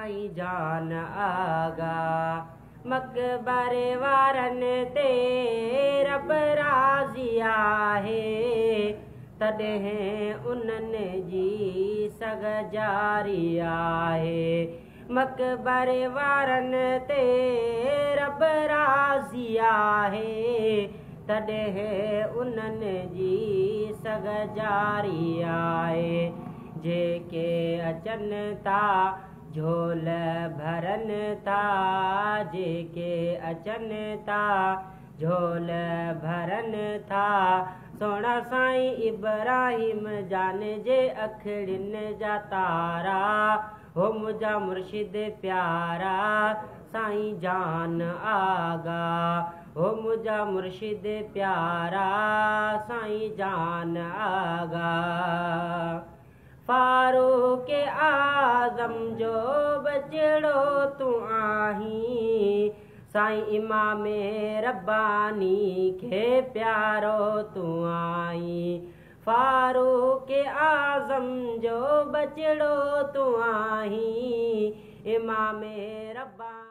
साईं जान आगा मक़बरे वारनि ते रब राज़ी आहे तॾहिं उन्हनि जी सग जारी आहे मक़बरे वारनि ते रब राज़ी आहे तॾहिं उन्हनि जी सग जारी आहे जेके अचनि था झोल भरनि था जेके अचनि था झोल भरनि था सोना साईं इब्राहिम जान जे अखिड़ियुनि जा तारा हो मुंहिंजा मुर्शिद प्यारा साईं जान आगा हो मुंहिंजा मुर्शिद प्यारा साईं जान आगा फारूक आज़म जो बचड़ो तूं आहीं साईं इमाम रब्बानी खे प्यारो तूं आहीं फारूक आज़म जो बचड़ो तूं आहीं इमाम रब्बानी